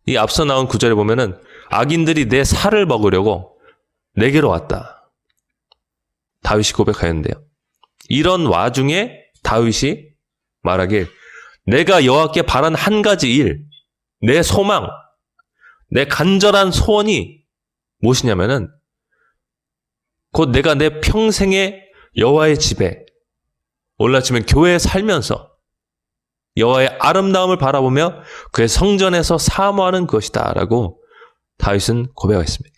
이 앞서 나온 구절에 보면은 악인들이 내 살을 먹으려고 내게로 왔다. 다윗이 고백하였는데요. 이런 와중에 다윗이 말하길 내가 여호와께 바란 한 가지 일, 내 소망, 내 간절한 소원이 무엇이냐면은 곧 내가 내 평생에 여호와의 집에 오늘날 치면 교회에 살면서 여호와의 아름다움을 바라보며 그의 성전에서 사모하는 것이다 라고 다윗은 고백했습니다.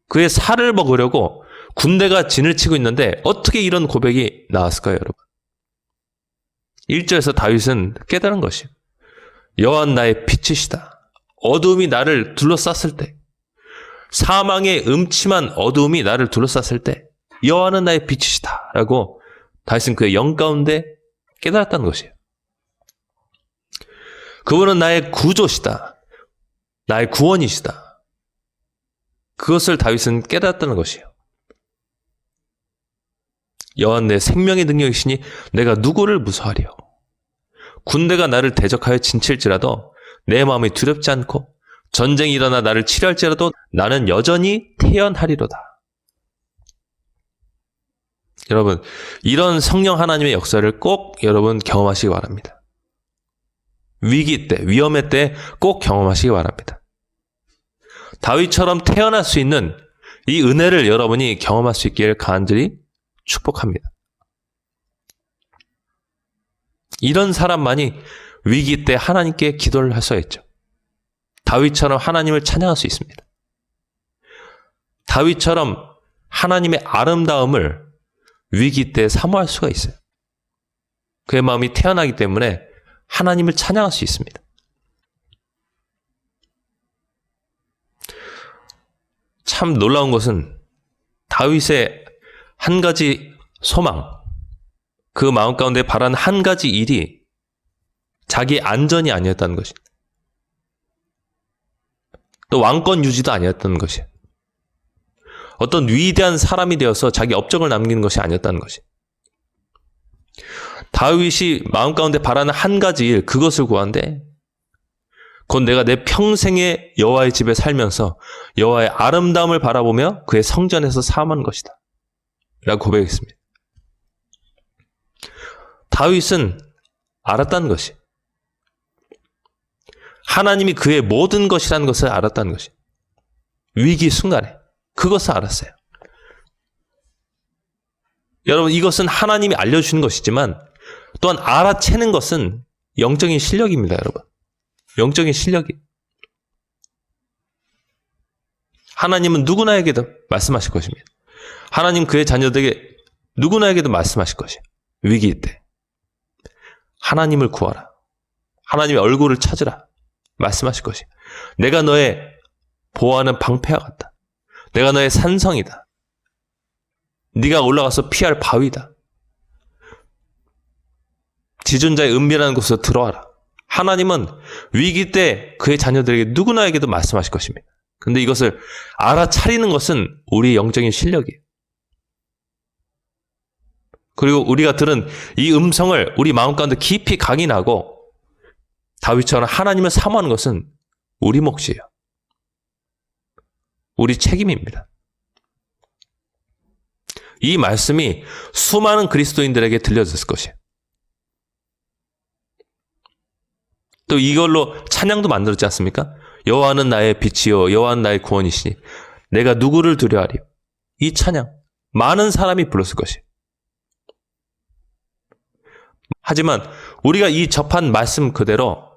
그의 살을 먹으려고 군대가 진을 치고 있는데 어떻게 이런 고백이 나왔을까요, 여러분? 1절에서 다윗은 깨달은 것이에요. 여호와는 나의 빛이시다. 어두움이 나를 둘러쌌을 때, 사망의 음침한 어두움이 나를 둘러쌌을 때 여호와는 나의 빛이시다 라고 다윗은 그의 영 가운데 깨달았다는 것이에요. 그분은 나의 구조시다. 나의 구원이시다. 그것을 다윗은 깨달았다는 것이에요. 여호와는 내 생명의 능력이시니 내가 누구를 무서워하리요. 군대가 나를 대적하여 진칠지라도 내 마음이 두렵지 않고 전쟁이 일어나 나를 치료할지라도 나는 여전히 태연하리로다. 여러분, 이런 성령 하나님의 역사를 꼭 여러분 경험하시기 바랍니다. 위기 때, 위험의 때 꼭 경험하시기 바랍니다. 다윗처럼 태어날 수 있는 이 은혜를 여러분이 경험할 수 있기를 간절히 축복합니다. 이런 사람만이 위기 때 하나님께 기도를 할 수 있죠. 다윗처럼 하나님을 찬양할 수 있습니다. 다윗처럼 하나님의 아름다움을 위기 때 사모할 수가 있어요. 그의 마음이 태어나기 때문에 하나님을 찬양할 수 있습니다. 참 놀라운 것은 다윗의 한 가지 소망, 그 마음 가운데 바란 한 가지 일이 자기 안전이 아니었다는 것입니다. 또 왕권 유지도 아니었다는 것이에요. 어떤 위대한 사람이 되어서 자기 업적을 남기는 것이 아니었다는 것이에요. 다윗이 마음 가운데 바라는 한 가지 일, 그것을 구한데 곧 내가 내 평생에 여호와의 집에 살면서 여호와의 아름다움을 바라보며 그의 성전에서 사모하는 것이다 라고 고백했습니다. 다윗은 알았다는 것이 하나님이 그의 모든 것이라는 것을 알았다는 것이 위기 순간에 그것을 알았어요. 여러분, 이것은 하나님이 알려주시는 것이지만 또한 알아채는 것은 영적인 실력입니다. 여러분, 영적인 실력이 하나님은 누구나에게도 말씀하실 것입니다. 하나님 그의 자녀들에게 누구나에게도 말씀하실 것이에요. 위기일 때 하나님을 구하라, 하나님의 얼굴을 찾으라 말씀하실 것이에요. 내가 너의 보호하는 방패와 같다. 내가 너의 산성이다. 네가 올라가서 피할 바위다. 지존자의 은밀한 곳으로 들어와라. 하나님은 위기 때 그의 자녀들에게 누구나에게도 말씀하실 것입니다. 그런데 이것을 알아차리는 것은 우리의 영적인 실력이에요. 그리고 우리가 들은 이 음성을 우리 마음 가운데 깊이 각인하고 다윗처럼 하나님을 사모하는 것은 우리 몫이에요. 우리 책임입니다. 이 말씀이 수많은 그리스도인들에게 들려졌을 것이에요. 또 이걸로 찬양도 만들었지 않습니까? 여호와는 나의 빛이요 여호와는 나의 구원이시니 내가 누구를 두려워하리요. 이 찬양 많은 사람이 불렀을 것이에요. 하지만 우리가 이 접한 말씀 그대로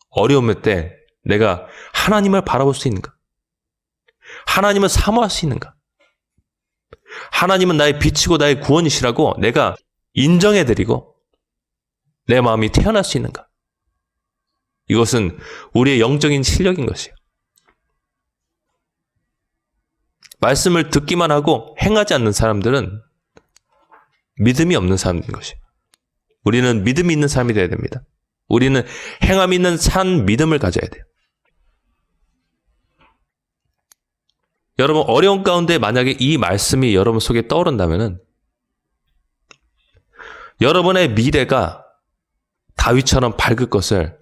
어려움일 때 내가 하나님을 바라볼 수 있는가? 하나님을 사모할 수 있는가? 하나님은 나의 빛이고 나의 구원이시라고 내가 인정해드리고 내 마음이 태어날 수 있는가? 이것은 우리의 영적인 실력인 것이에요. 말씀을 듣기만 하고 행하지 않는 사람들은 믿음이 없는 사람인 것이에요. 우리는 믿음이 있는 사람이 되어야 됩니다. 우리는 행함 있는 산 믿음을 가져야 돼요. 여러분, 어려운 가운데 만약에 이 말씀이 여러분 속에 떠오른다면은 여러분의 미래가 다윗처럼 밝을 것을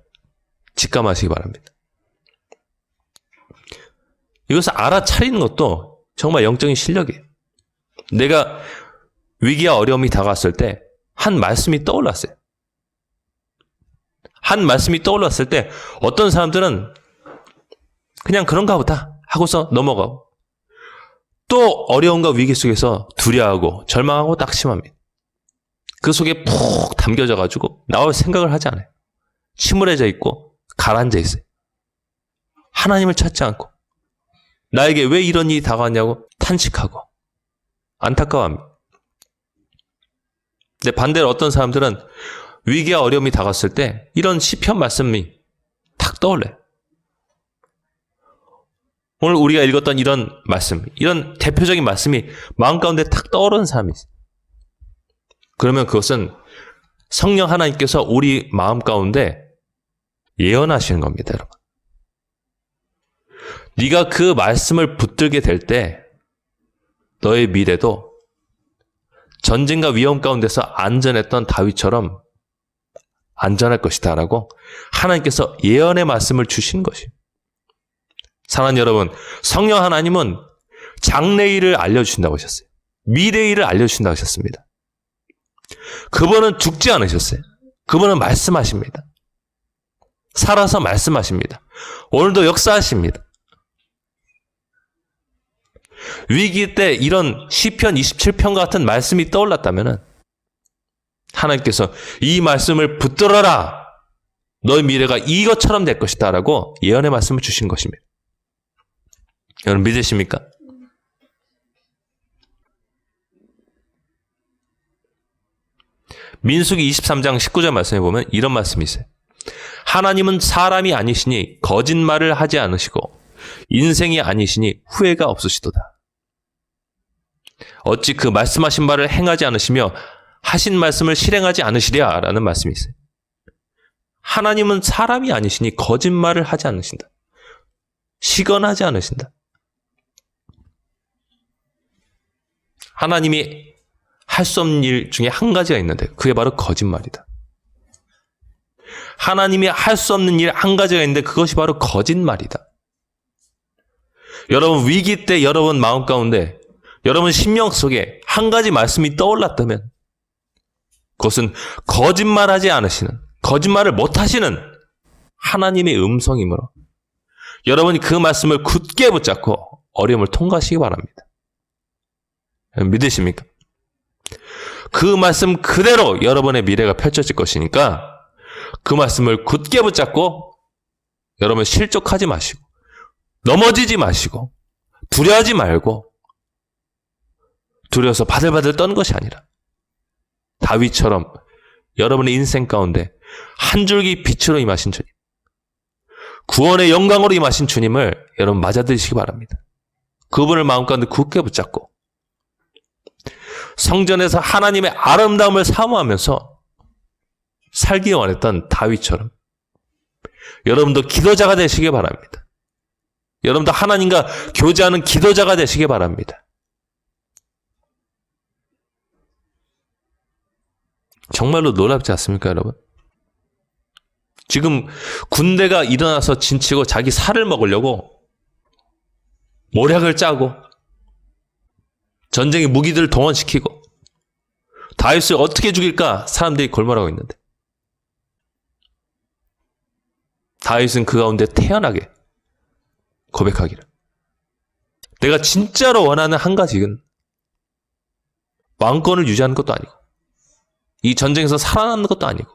직감하시기 바랍니다. 이것을 알아차리는 것도 정말 영적인 실력이에요. 내가 위기와 어려움이 다가왔을 때 한 말씀이 떠올랐어요. 한 말씀이 떠올랐을 때 어떤 사람들은 그냥 그런가 보다 하고서 넘어가고, 또 어려움과 위기 속에서 두려워하고 절망하고 낙심합니다. 그 속에 푹 담겨져 가지고 나올 생각을 하지 않아요. 침울해져 있고 가라앉아 있어요. 하나님을 찾지 않고 나에게 왜 이런 일이 다가왔냐고 탄식하고 안타까워합니다. 근데 반대로 어떤 사람들은 위기와 어려움이 다가왔을 때 이런 시편 말씀이 탁 떠올려요. 오늘 우리가 읽었던 이런 말씀, 이런 대표적인 말씀이 마음 가운데 탁 떠오르는 사람이 있어요. 그러면 그것은 성령 하나님께서 우리 마음 가운데 예언하시는 겁니다, 여러분. 네가 그 말씀을 붙들게 될 때 너의 미래도 전쟁과 위험 가운데서 안전했던 다윗처럼 안전할 것이다 라고 하나님께서 예언의 말씀을 주신 것이에요. 사랑하는 여러분, 성령 하나님은 장래일을 알려주신다고 하셨어요. 미래일을 알려주신다고 하셨습니다. 그분은 죽지 않으셨어요. 그분은 말씀하십니다. 살아서 말씀하십니다. 오늘도 역사하십니다. 위기 때 이런 시편 27편 같은 말씀이 떠올랐다면 하나님께서 이 말씀을 붙들어라, 너의 미래가 이것처럼 될 것이다 라고 예언의 말씀을 주신 것입니다. 여러분 믿으십니까? 민수기 23장 19절 말씀에 보면 이런 말씀이 있어요. 하나님은 사람이 아니시니 거짓말을 하지 않으시고 인생이 아니시니 후회가 없으시도다. 어찌 그 말씀하신 바를 행하지 않으시며 하신 말씀을 실행하지 않으시랴 라는 말씀이 있어요. 하나님은 사람이 아니시니 거짓말을 하지 않으신다. 시건하지 않으신다. 하나님이 할 수 없는 일 중에 한 가지가 있는데 그게 바로 거짓말이다. 하나님이 할 수 없는 일 한 가지가 있는데 그것이 바로 거짓말이다. 여러분 위기 때 여러분 마음 가운데 여러분 심령 속에 한 가지 말씀이 떠올랐다면 그것은 거짓말하지 않으시는, 거짓말을 못하시는 하나님의 음성이므로 여러분이 그 말씀을 굳게 붙잡고 어려움을 통과하시기 바랍니다. 믿으십니까? 그 말씀 그대로 여러분의 미래가 펼쳐질 것이니까 그 말씀을 굳게 붙잡고 여러분 실족하지 마시고 넘어지지 마시고 두려워하지 말고 두려워서 바들바들 떤 것이 아니라 다윗처럼 여러분의 인생 가운데 한 줄기 빛으로 임하신 주님, 구원의 영광으로 임하신 주님을 여러분 맞아들이시기 바랍니다. 그분을 마음 가운데 굳게 붙잡고 성전에서 하나님의 아름다움을 사모하면서 살기 원했던 다윗처럼 여러분도 기도자가 되시기 바랍니다. 여러분도 하나님과 교제하는 기도자가 되시기 바랍니다. 정말로 놀랍지 않습니까, 여러분? 지금 군대가 일어나서 진치고 자기 살을 먹으려고 모략을 짜고 전쟁의 무기들을 동원시키고 다윗을 어떻게 죽일까 사람들이 골몰하고 있는데 다윗은 그 가운데 태연하게 고백하기를, 내가 진짜로 원하는 한 가지는 왕권을 유지하는 것도 아니고 이 전쟁에서 살아남는 것도 아니고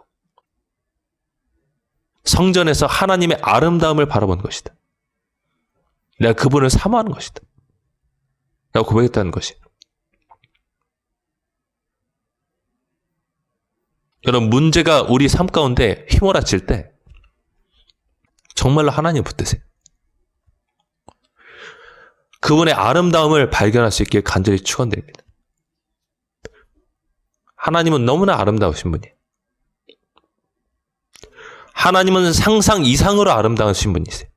성전에서 하나님의 아름다움을 바라보는 것이다. 내가 그분을 사모하는 것이다. 라고 고백했다는 것이. 여러분 문제가 우리 삶 가운데 휘몰아칠 때 정말로 하나님 붙드세요. 그분의 아름다움을 발견할 수 있게 간절히 축원드립니다. 하나님은 너무나 아름다우신 분이에요. 하나님은 상상 이상으로 아름다우신 분이세요.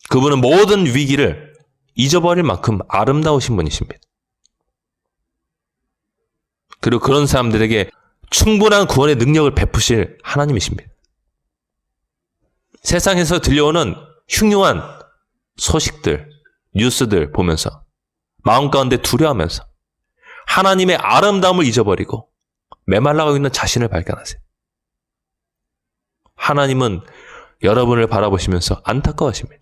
그분은 모든 위기를 잊어버릴 만큼 아름다우신 분이십니다. 그리고 그런 사람들에게 충분한 구원의 능력을 베푸실 하나님이십니다. 세상에서 들려오는 흉흉한 소식들, 뉴스들 보면서 마음 가운데 두려워하면서 하나님의 아름다움을 잊어버리고 메말라가고 있는 자신을 발견하세요. 하나님은 여러분을 바라보시면서 안타까워하십니다.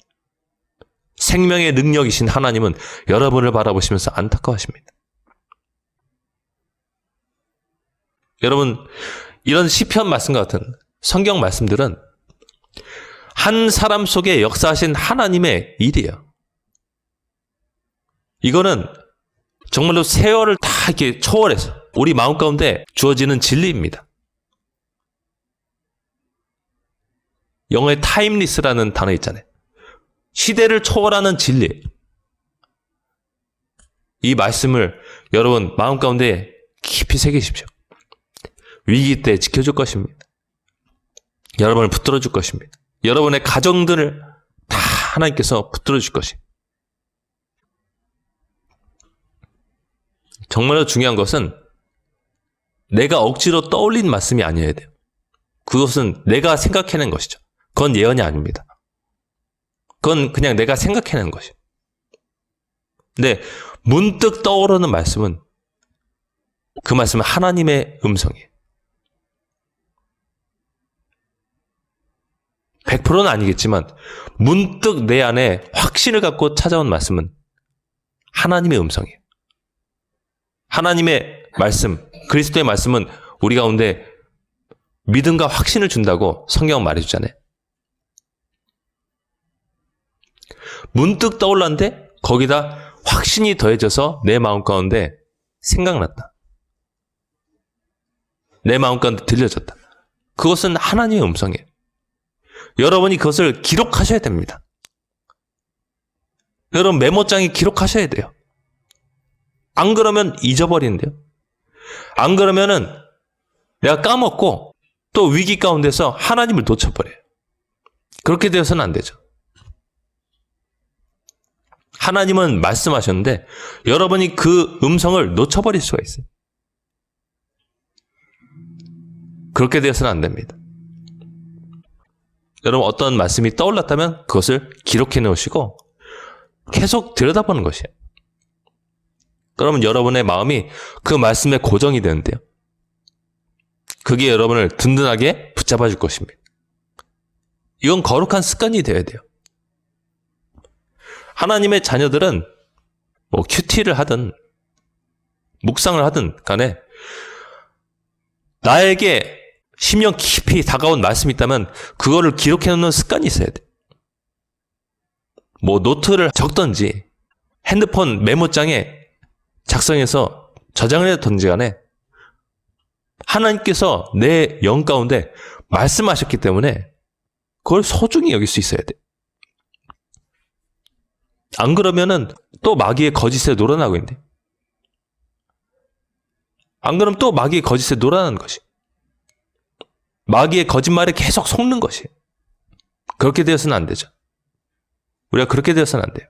생명의 능력이신 하나님은 여러분을 바라보시면서 안타까워하십니다. 여러분, 이런 시편 말씀과 같은 성경 말씀들은 한 사람 속에 역사하신 하나님의 일이에요. 이거는 정말로 세월을 다 이렇게 초월해서 우리 마음 가운데 주어지는 진리입니다. 영어에 타임리스라는 단어 있잖아요. 시대를 초월하는 진리. 이 말씀을 여러분 마음 가운데 깊이 새기십시오. 위기 때 지켜줄 것입니다. 여러분을 붙들어 줄 것입니다. 여러분의 가정들을 다 하나님께서 붙들어 줄 것입니다. 정말로 중요한 것은 내가 억지로 떠올린 말씀이 아니어야 돼요. 그것은 내가 생각해낸 것이죠. 그건 예언이 아닙니다. 그건 그냥 내가 생각해낸 것이에요. 근데 문득 떠오르는 말씀은 그 말씀은 하나님의 음성이에요. 100%는 아니겠지만 문득 내 안에 확신을 갖고 찾아온 말씀은 하나님의 음성이에요. 하나님의 말씀, 그리스도의 말씀은 우리 가운데 믿음과 확신을 준다고 성경은 말해주잖아요. 문득 떠올랐는데 거기다 확신이 더해져서 내 마음 가운데 생각났다. 내 마음 가운데 들려졌다. 그것은 하나님의 음성이에요. 여러분이 그것을 기록하셔야 됩니다. 여러분 메모장에 기록하셔야 돼요. 안 그러면 잊어버리는데요. 안 그러면은 내가 까먹고 또 위기 가운데서 하나님을 놓쳐버려요. 그렇게 되어서는 안 되죠. 하나님은 말씀하셨는데 여러분이 그 음성을 놓쳐버릴 수가 있어요. 그렇게 되어서는 안 됩니다. 여러분 어떤 말씀이 떠올랐다면 그것을 기록해 놓으시고 계속 들여다보는 것이에요. 그러면 여러분의 마음이 그 말씀에 고정이 되는데요. 그게 여러분을 든든하게 붙잡아 줄 것입니다. 이건 거룩한 습관이 되어야 돼요. 하나님의 자녀들은 뭐 큐티를 하든 묵상을 하든 간에 나에게 10년 깊이 다가온 말씀이 있다면 그거를 기록해 놓는 습관이 있어야 돼. 뭐 노트를 적던지 핸드폰 메모장에 작성해서 저장을 해뒀던지 간에 하나님께서 내 영 가운데 말씀하셨기 때문에 그걸 소중히 여길 수 있어야 돼. 안 그러면은 또 마귀의 거짓에 놀아나고 있는데. 안 그러면 또 마귀의 거짓에 놀아나는 것이. 마귀의 거짓말에 계속 속는 것이. 그렇게 되어서는 안 되죠. 우리가 그렇게 되어서는 안 돼요.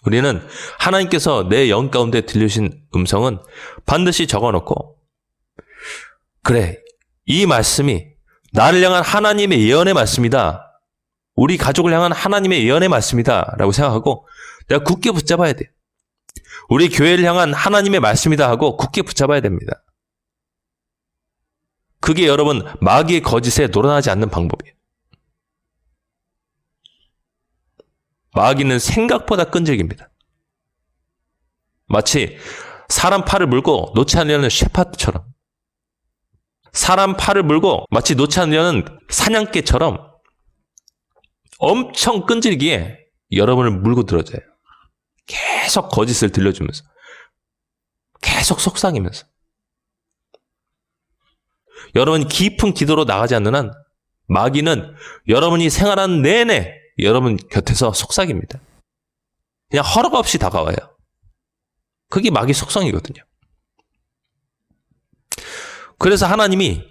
우리는 하나님께서 내 영 가운데 들려주신 음성은 반드시 적어놓고 그래, 이 말씀이 나를 향한 하나님의 예언의 말씀이다. 우리 가족을 향한 하나님의 예언의 말씀이다 라고 생각하고 내가 굳게 붙잡아야 돼요. 우리 교회를 향한 하나님의 말씀이다 하고 굳게 붙잡아야 됩니다. 그게 여러분 마귀의 거짓에 놀아나지 않는 방법이에요. 마귀는 생각보다 끈질깁니다. 마치 사람 팔을 물고 놓지 않으려는 셰파드처럼 사람 팔을 물고 마치 놓지 않으려는 사냥개처럼 엄청 끈질기게 여러분을 물고 들어줘요. 계속 거짓을 들려주면서 계속 속삭이면서 여러분이 깊은 기도로 나가지 않는 한 마귀는 여러분이 생활하는 내내 여러분 곁에서 속삭입니다. 그냥 허락 없이 다가와요. 그게 마귀 속성이거든요. 그래서 하나님이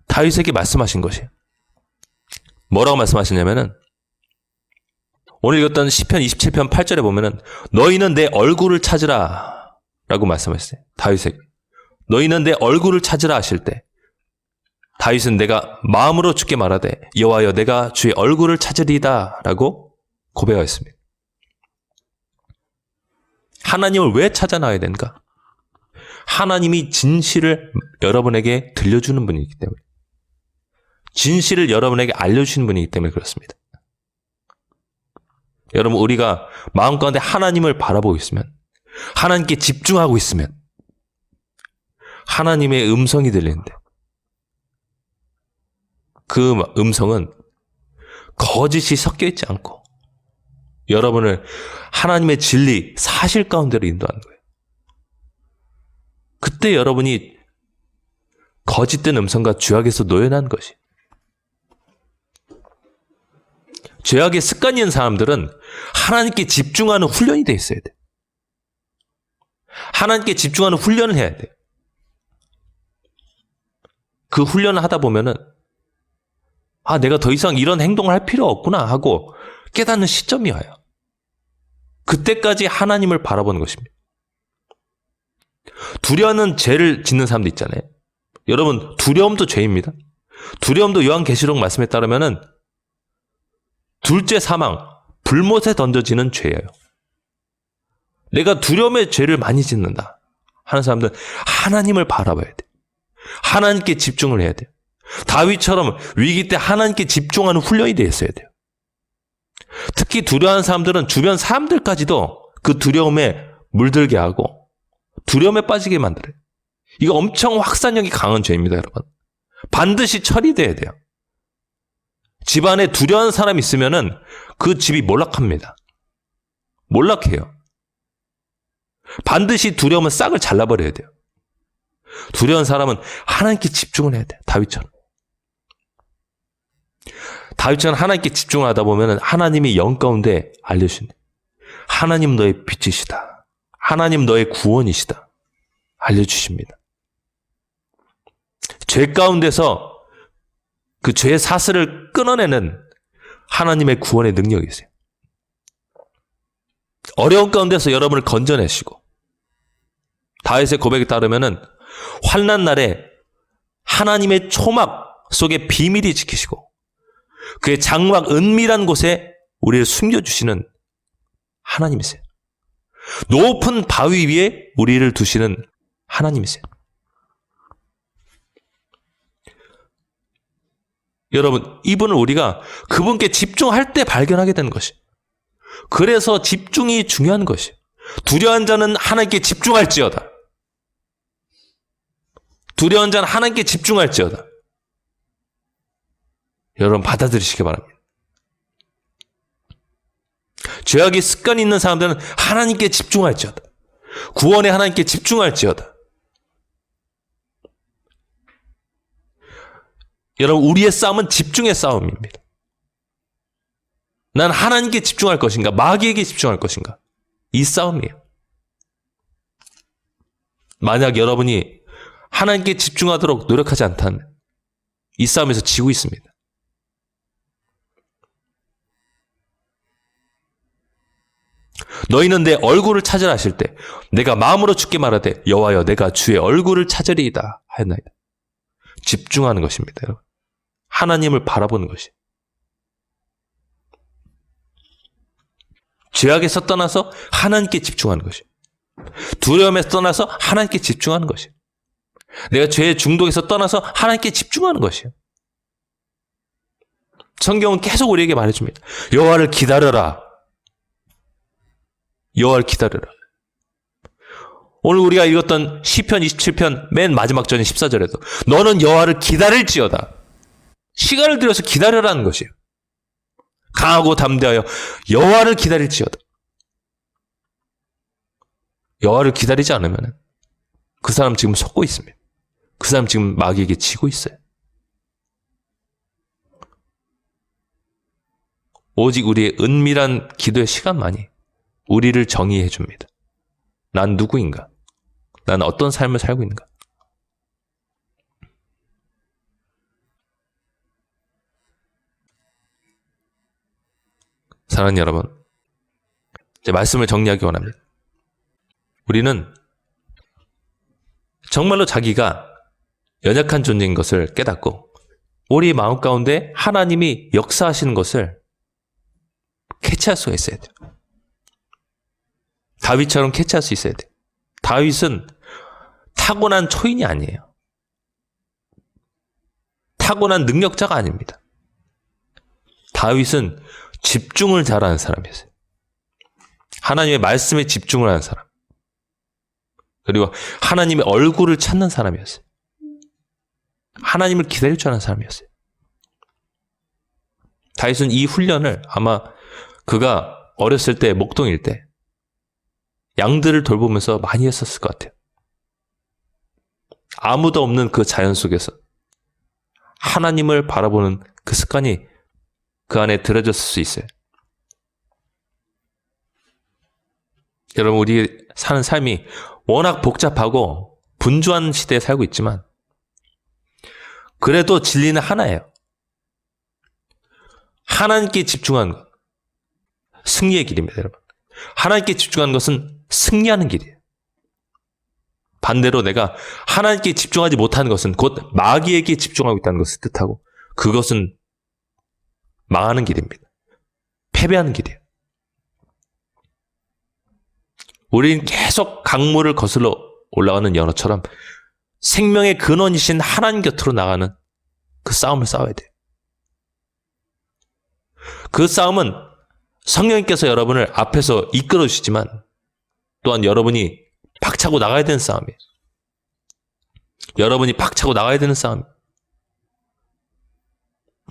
다윗에게 말씀하신 것이에요. 뭐라고 말씀하시냐면은 오늘 읽었던 시편 27편 8절에 보면은 너희는 내 얼굴을 찾으라 라고 말씀하셨어요. 다윗에게. 너희는 내 얼굴을 찾으라 하실 때 다윗은 내가 마음으로 주께 말하되 여호와여 내가 주의 얼굴을 찾으리이다 라고 고백하였습니다. 하나님을 왜 찾아 나가야 되는가? 하나님이 진실을 여러분에게 들려주는 분이기 때문에, 진실을 여러분에게 알려주시는 분이기 때문에 그렇습니다. 여러분, 우리가 마음 가운데 하나님을 바라보고 있으면, 하나님께 집중하고 있으면 하나님의 음성이 들리는데, 그 음성은 거짓이 섞여 있지 않고 여러분을 하나님의 진리, 사실 가운데로 인도하는 거예요. 그때 여러분이 거짓된 음성과 죄악에서 노연한 것이. 죄악의 습관이 있는 사람들은 하나님께 집중하는 훈련이 돼 있어야 돼. 하나님께 집중하는 훈련을 해야 돼. 그 훈련을 하다 보면은 내가 더 이상 이런 행동을 할 필요 없구나 하고 깨닫는 시점이 와요. 그때까지 하나님을 바라보는 것입니다. 두려워하는 죄를 짓는 사람도 있잖아요. 여러분, 두려움도 죄입니다. 두려움도 요한계시록 말씀에 따르면은 둘째 사망, 불못에 던져지는 죄예요. 내가 두려움의 죄를 많이 짓는다 하는 사람들은 하나님을 바라봐야 돼. 하나님께 집중을 해야 돼요. 다윗처럼 위기 때 하나님께 집중하는 훈련이 되어 있어야 돼요. 특히 두려워하는 사람들은 주변 사람들까지도 그 두려움에 물들게 하고 두려움에 빠지게 만들어요. 이거 엄청 확산력이 강한 죄입니다, 여러분. 반드시 처리돼야 돼요. 집안에 두려워하는 사람이 있으면은 그 집이 몰락합니다. 몰락해요. 반드시 두려움은 싹을 잘라버려야 돼요. 두려운 사람은 하나님께 집중을 해야 돼요. 다윗처럼. 다윗처럼 하나님께 집중하다 보면 하나님이 영 가운데 알려주신다. 하나님 너의 빛이시다. 하나님 너의 구원이시다. 알려주십니다. 죄 가운데서 그 죄의 사슬을 끊어내는 하나님의 구원의 능력이 있어요. 어려운 가운데서 여러분을 건져내시고, 다윗의 고백에 따르면은 환난 날에 하나님의 초막 속에 비밀이 지키시고 그의 장막 은밀한 곳에 우리를 숨겨주시는 하나님이세요. 높은 바위 위에 우리를 두시는 하나님이세요. 여러분, 이분을 우리가 그분께 집중할 때 발견하게 되는 것이. 그래서 집중이 중요한 것이. 두려운 자는 하나님께 집중할지어다. 두려운 자는 하나님께 집중할지어다. 여러분, 받아들이시기 바랍니다. 죄악의 습관이 있는 사람들은 하나님께 집중할지어다. 구원에 하나님께 집중할지어다. 여러분, 우리의 싸움은 집중의 싸움입니다. 난 하나님께 집중할 것인가, 마귀에게 집중할 것인가, 이 싸움이에요. 만약 여러분이 하나님께 집중하도록 노력하지 않다면 이 싸움에서 지고 있습니다. 너희는 내 얼굴을 찾으라 하실 때 내가 마음으로 주께 말하되 여호와여 내가 주의 얼굴을 찾으리이다 하였나이다. 집중하는 것입니다, 여러분. 하나님을 바라보는 것이. 죄악에서 떠나서 하나님께 집중하는 것이. 두려움에서 떠나서 하나님께 집중하는 것이. 내가 죄의 중독에서 떠나서 하나님께 집중하는 것이에요. 성경은 계속 우리에게 말해줍니다. 여호와를 기다려라. 여호와를 기다려라. 오늘 우리가 읽었던 시편 27편 맨 마지막 절인 14절에도 너는 여호와를 기다릴지어다. 시간을 들여서 기다려라는 것이에요. 강하고 담대하여 여호와를 기다릴지어다. 여호와를 기다리지 않으면 그 사람 지금 속고 있습니다. 그 사람 지금 마귀에게 지고 있어요. 오직 우리의 은밀한 기도의 시간만이 우리를 정의해 줍니다. 난 누구인가? 난 어떤 삶을 살고 있는가? 사랑하는 여러분, 제 말씀을 정리하기 원합니다. 우리는 정말로 자기가 연약한 존재인 것을 깨닫고 우리 마음 가운데 하나님이 역사하시는 것을 캐치할 수가 있어야 돼요. 다윗처럼 캐치할 수 있어야 돼요. 다윗은 타고난 초인이 아니에요. 타고난 능력자가 아닙니다. 다윗은 집중을 잘하는 사람이었어요. 하나님의 말씀에 집중을 하는 사람. 그리고 하나님의 얼굴을 찾는 사람이었어요. 하나님을 기다릴 줄 아는 사람이었어요. 다윗은 이 훈련을 아마 그가 어렸을 때, 목동일 때 양들을 돌보면서 많이 했었을 것 같아요. 아무도 없는 그 자연 속에서 하나님을 바라보는 그 습관이 그 안에 들어졌을 수 있어요. 여러분, 우리 사는 삶이 워낙 복잡하고 분주한 시대에 살고 있지만 그래도 진리는 하나예요. 하나님께 집중하는 것. 승리의 길입니다, 여러분. 하나님께 집중하는 것은 승리하는 길이에요. 반대로 내가 하나님께 집중하지 못하는 것은 곧 마귀에게 집중하고 있다는 것을 뜻하고 그것은 망하는 길입니다. 패배하는 길이에요. 우리는 계속 강물을 거슬러 올라가는 연어처럼 생명의 근원이신 하나님 곁으로 나가는 그 싸움을 싸워야 돼요. 그 싸움은 성령님께서 여러분을 앞에서 이끌어 주시지만 또한 여러분이 박차고 나가야 되는 싸움이에요. 여러분이 박차고 나가야 되는 싸움.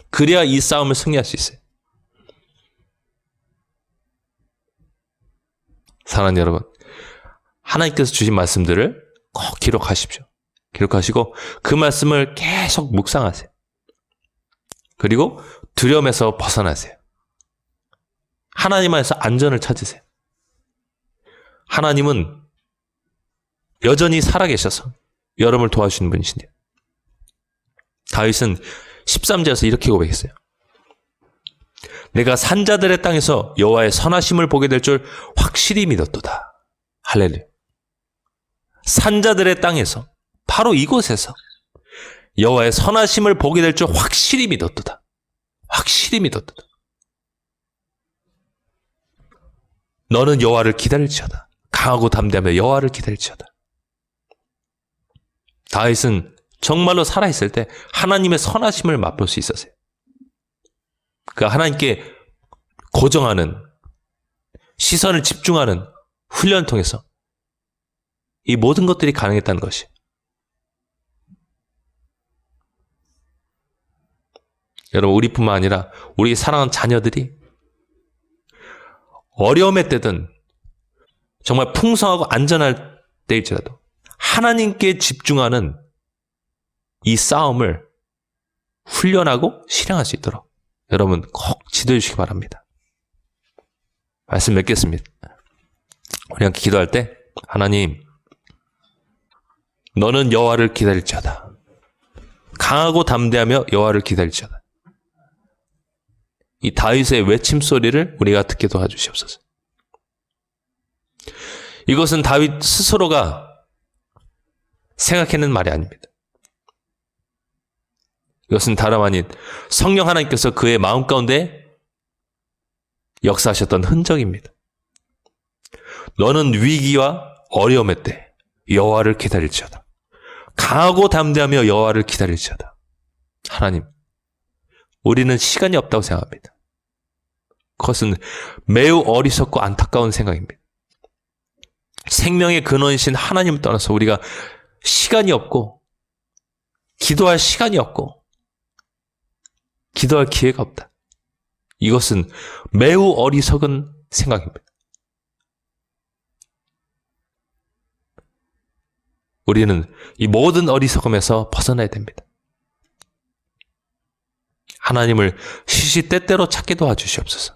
그래야 이 싸움을 승리할 수 있어요. 사랑하는 여러분, 하나님께서 주신 말씀들을 꼭 기록하십시오. 기록하시고 그 말씀을 계속 묵상하세요. 그리고 두려움에서 벗어나세요. 하나님 안에서 안전을 찾으세요. 하나님은 여전히 살아계셔서 여러분을 도와주시는 분이신데요. 다윗은 13절에서 이렇게 고백했어요. 내가 산자들의 땅에서 여호와의 선하심을 보게 될 줄 확실히 믿었도다. 할렐루야. 산자들의 땅에서, 바로 이곳에서 여호와의 선하심을 보게 될 줄 확실히 믿었도다. 확실히 믿었도다. 너는 여호와를 기다릴지어다. 강하고 담대하며 여호와를 기다릴지어다. 다윗은 정말로 살아있을 때 하나님의 선하심을 맛볼 수 있었어요. 그 하나님께 고정하는, 시선을 집중하는 훈련을 통해서 이 모든 것들이 가능했다는 것이. 여러분, 우리뿐만 아니라 우리 사랑하는 자녀들이 어려움의 때든 정말 풍성하고 안전할 때일지라도 하나님께 집중하는 이 싸움을 훈련하고 실행할 수 있도록 여러분 꼭 지도해 주시기 바랍니다. 말씀 맺겠습니다. 우리가 기도할 때 하나님, 너는 여호와를 기다릴지어다. 강하고 담대하며 여호와를 기다릴지어다. 이 다윗의 외침 소리를 우리가 듣게 도와주시옵소서. 이것은 다윗 스스로가 생각해낸 말이 아닙니다. 이것은 다름 아닌 성령 하나님께서 그의 마음 가운데 역사하셨던 흔적입니다. 너는 위기와 어려움의 때 여호와를 기다릴지어다. 강하고 담대하며 여호와를 기다릴지어다. 하나님, 우리는 시간이 없다고 생각합니다. 그것은 매우 어리석고 안타까운 생각입니다. 생명의 근원이신 하나님을 떠나서 우리가 시간이 없고 기도할 시간이 없고 기도할 기회가 없다. 이것은 매우 어리석은 생각입니다. 우리는 이 모든 어리석음에서 벗어나야 됩니다. 하나님을 시시때때로 찾게 도와주시옵소서.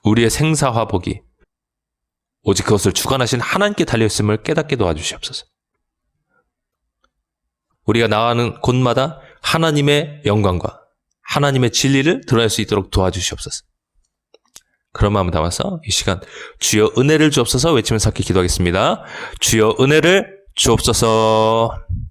우리의 생사화복이 오직 그것을 주관하신 하나님께 달려있음을 깨닫게 도와주시옵소서. 우리가 나가는 곳마다 하나님의 영광과 하나님의 진리를 드러낼 수 있도록 도와주시옵소서. 그런 마음을 담아서 이 시간 주여 은혜를 주옵소서 외치면서 함께 기도하겠습니다. 주여 은혜를 주옵소서.